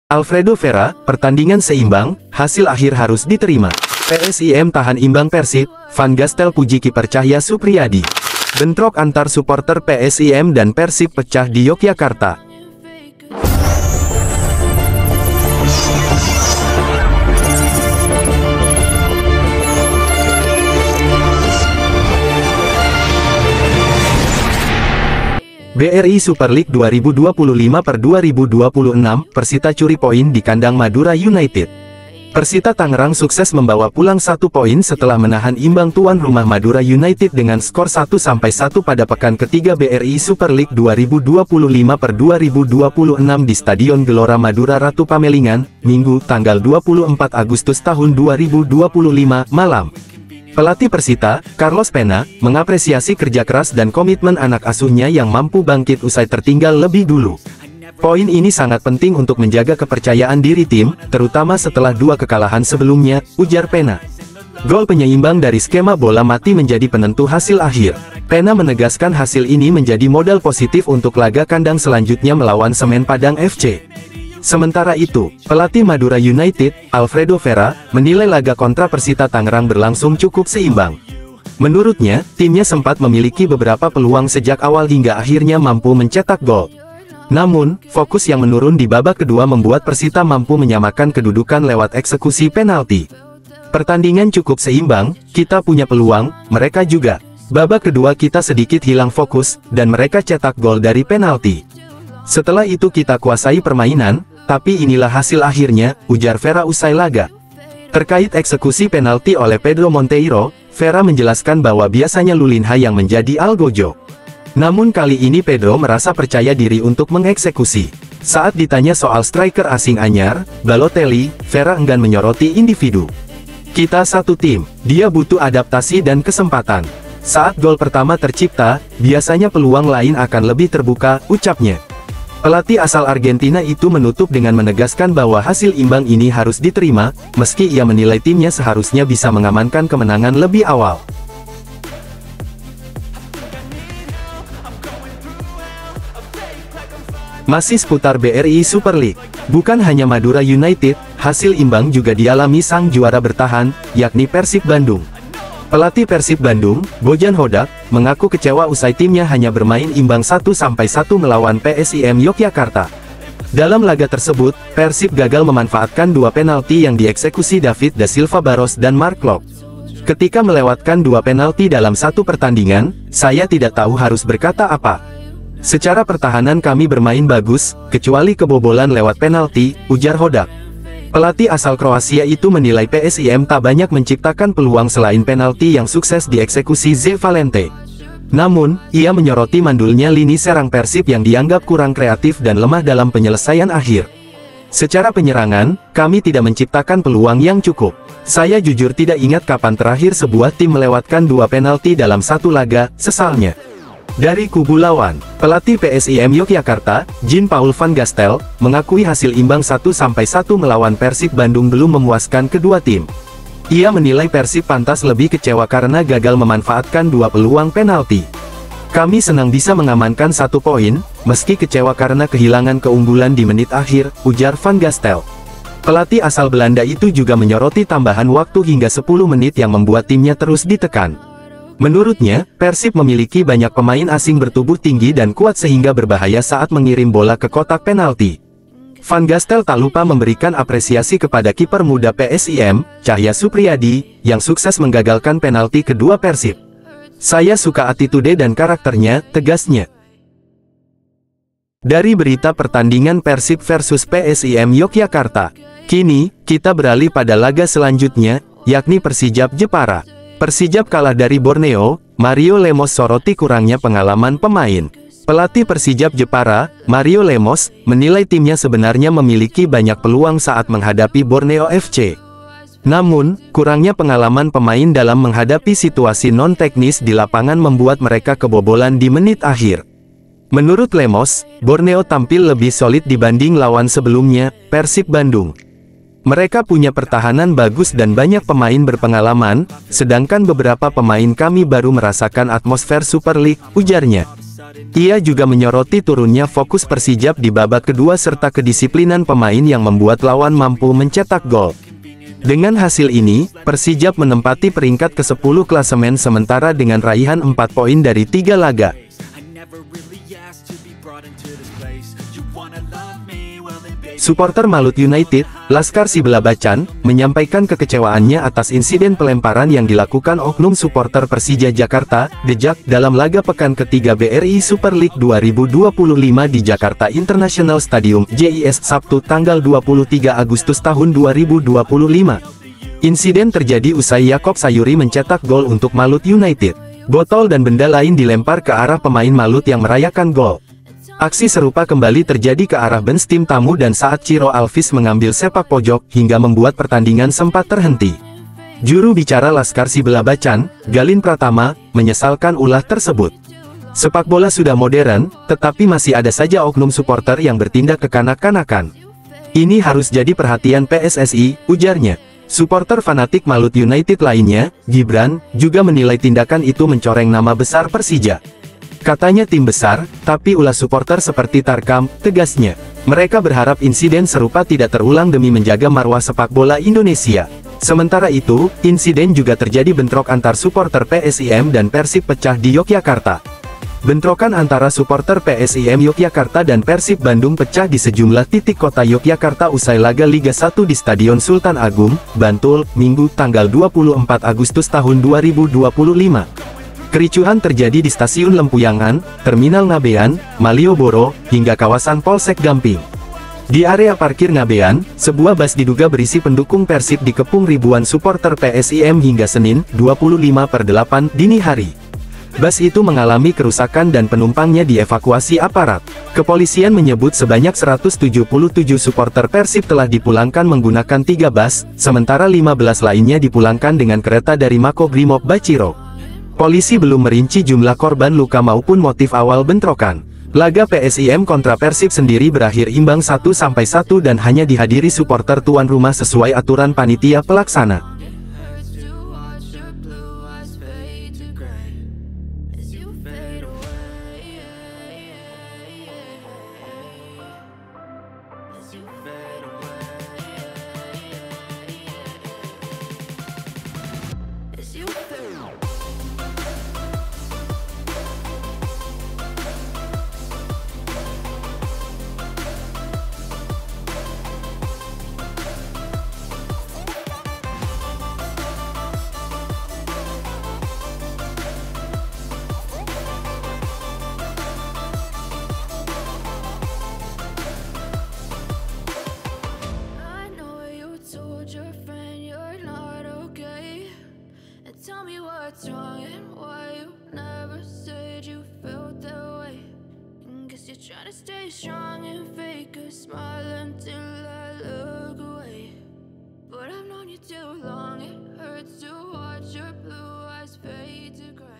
Alfredo Vera, pertandingan seimbang, hasil akhir harus diterima. PSIM tahan imbang Persib, Van Gastel puji kiper Cahya Supriyadi. Bentrok antar supporter PSIM dan Persib pecah di Yogyakarta. BRI Super League 2025/2026, Persita curi poin di kandang Madura United. Persita Tangerang sukses membawa pulang 1 poin setelah menahan imbang tuan rumah Madura United dengan skor 1-1 pada pekan ketiga BRI Super League 2025/2026 di Stadion Gelora Madura Ratu Pamelingan, Minggu, tanggal 24 Agustus tahun 2025, malam. Pelatih Persita, Carlos Pena, mengapresiasi kerja keras dan komitmen anak asuhnya yang mampu bangkit usai tertinggal lebih dulu. Poin ini sangat penting untuk menjaga kepercayaan diri tim, terutama setelah 2 kekalahan sebelumnya, ujar Pena. Gol penyeimbang dari skema bola mati menjadi penentu hasil akhir. Pena menegaskan hasil ini menjadi modal positif untuk laga kandang selanjutnya melawan Semen Padang FC. Sementara itu, pelatih Madura United, Alfredo Vera, menilai laga kontra Persita Tangerang berlangsung cukup seimbang. Menurutnya, timnya sempat memiliki beberapa peluang sejak awal hingga akhirnya mampu mencetak gol. Namun, fokus yang menurun di babak kedua membuat Persita mampu menyamakan kedudukan lewat eksekusi penalti. Pertandingan cukup seimbang, kita punya peluang, mereka juga. Babak kedua kita sedikit hilang fokus, dan mereka cetak gol dari penalti. Setelah itu kita kuasai permainan, tapi inilah hasil akhirnya, ujar Vera usai laga. Terkait eksekusi penalti oleh Pedro Monteiro, Vera menjelaskan bahwa biasanya Lulinha yang menjadi algojo. Namun kali ini Pedro merasa percaya diri untuk mengeksekusi. Saat ditanya soal striker asing anyar, Balotelli, Vera enggan menyoroti individu. Kita satu tim, dia butuh adaptasi dan kesempatan. Saat gol pertama tercipta, biasanya peluang lain akan lebih terbuka, ucapnya. Pelatih asal Argentina itu menutup dengan menegaskan bahwa hasil imbang ini harus diterima, meski ia menilai timnya seharusnya bisa mengamankan kemenangan lebih awal. Masih seputar BRI Super League, bukan hanya Madura United, hasil imbang juga dialami sang juara bertahan, yakni Persib Bandung. Pelatih Persib Bandung, Bojan Hodak, mengaku kecewa usai timnya hanya bermain imbang 1-1 melawan PSIM Yogyakarta. Dalam laga tersebut, Persib gagal memanfaatkan 2 penalti yang dieksekusi David da Silva Barros dan Mark Klok. Ketika melewatkan 2 penalti dalam satu pertandingan, saya tidak tahu harus berkata apa. Secara pertahanan kami bermain bagus, kecuali kebobolan lewat penalti, ujar Hodak. Pelatih asal Kroasia itu menilai PSIM tak banyak menciptakan peluang selain penalti yang sukses dieksekusi Ze Valente. Namun, ia menyoroti mandulnya lini serang Persib yang dianggap kurang kreatif dan lemah dalam penyelesaian akhir. Secara penyerangan, kami tidak menciptakan peluang yang cukup. Saya jujur tidak ingat kapan terakhir sebuah tim melewatkan 2 penalti dalam satu laga, sesalnya. Dari kubu lawan, pelatih PSIM Yogyakarta, Jean-Paul Van Gastel, mengakui hasil imbang 1-1 melawan Persib Bandung belum memuaskan kedua tim. Ia menilai Persib pantas lebih kecewa karena gagal memanfaatkan 2 peluang penalti. Kami senang bisa mengamankan 1 poin, meski kecewa karena kehilangan keunggulan di menit akhir, ujar Van Gastel. Pelatih asal Belanda itu juga menyoroti tambahan waktu hingga 10 menit yang membuat timnya terus ditekan. Menurutnya, Persib memiliki banyak pemain asing bertubuh tinggi dan kuat sehingga berbahaya saat mengirim bola ke kotak penalti. Van Gastel tak lupa memberikan apresiasi kepada kiper muda PSIM, Cahya Supriyadi, yang sukses menggagalkan penalti kedua Persib. Saya suka attitude dan karakternya, tegasnya. Dari berita pertandingan Persib versus PSIM Yogyakarta, kini, kita beralih pada laga selanjutnya, yakni Persijap Jepara. Persijap kalah dari Borneo, Mario Lemos soroti kurangnya pengalaman pemain. Pelatih Persijap Jepara, Mario Lemos, menilai timnya sebenarnya memiliki banyak peluang saat menghadapi Borneo FC. Namun, kurangnya pengalaman pemain dalam menghadapi situasi non-teknis di lapangan membuat mereka kebobolan di menit akhir. Menurut Lemos, Borneo tampil lebih solid dibanding lawan sebelumnya, Persib Bandung. Mereka punya pertahanan bagus dan banyak pemain berpengalaman, sedangkan beberapa pemain kami baru merasakan atmosfer Super League, ujarnya. Ia juga menyoroti turunnya fokus Persijap di babak kedua serta kedisiplinan pemain yang membuat lawan mampu mencetak gol. Dengan hasil ini, Persijap menempati peringkat ke-10 klasemen sementara dengan raihan 4 poin dari 3 laga. Suporter Malut United, Laskar Sibelabachan, menyampaikan kekecewaannya atas insiden pelemparan yang dilakukan oknum suporter Persija Jakarta, The Jak, dalam laga pekan ketiga BRI Super League 2025 di Jakarta International Stadium, JIS, Sabtu tanggal 23 Agustus tahun 2025. Insiden terjadi usai Yakob Sayuri mencetak gol untuk Malut United. Botol dan benda lain dilempar ke arah pemain Malut yang merayakan gol. Aksi serupa kembali terjadi ke arah bench tim tamu dan saat Ciro Alvis mengambil sepak pojok hingga membuat pertandingan sempat terhenti. Juru bicara Laskar Sibelabachan, Galin Pratama, menyesalkan ulah tersebut. Sepak bola sudah modern, tetapi masih ada saja oknum supporter yang bertindak kekanak-kanakan. Ini harus jadi perhatian PSSI, ujarnya. Suporter fanatik Malut United lainnya, Gibran, juga menilai tindakan itu mencoreng nama besar Persija. Katanya tim besar, tapi ulah supporter seperti Tarkam, tegasnya. Mereka berharap insiden serupa tidak terulang demi menjaga marwah sepak bola Indonesia. Sementara itu, insiden juga terjadi bentrok antar supporter PSIM dan Persib pecah di Yogyakarta. Bentrokan antara supporter PSIM Yogyakarta dan Persib Bandung pecah di sejumlah titik kota Yogyakarta usai laga Liga 1 di Stadion Sultan Agung, Bantul, Minggu tanggal 24 Agustus tahun 2025. Kericuhan terjadi di Stasiun Lempuyangan, Terminal Ngabean, Malioboro, hingga kawasan Polsek Gamping. Di area parkir Ngabean, sebuah bus diduga berisi pendukung Persib dikepung ribuan supporter PSIM hingga Senin, 25/8 dini hari. Bus itu mengalami kerusakan dan penumpangnya dievakuasi aparat. Kepolisian menyebut sebanyak 177 supporter Persib telah dipulangkan menggunakan 3 bus, sementara 15 lainnya dipulangkan dengan kereta dari Makobrimob Baciro. Polisi belum merinci jumlah korban luka maupun motif awal bentrokan. Laga PSIM kontra Persib sendiri berakhir imbang 1-1 dan hanya dihadiri supporter tuan rumah sesuai aturan panitia pelaksana. Tell me what's wrong and why you never said you felt that way. Guess you're trying to stay strong and fake a smile until I look away. But I've known you too long, it hurts to watch your blue eyes fade to gray.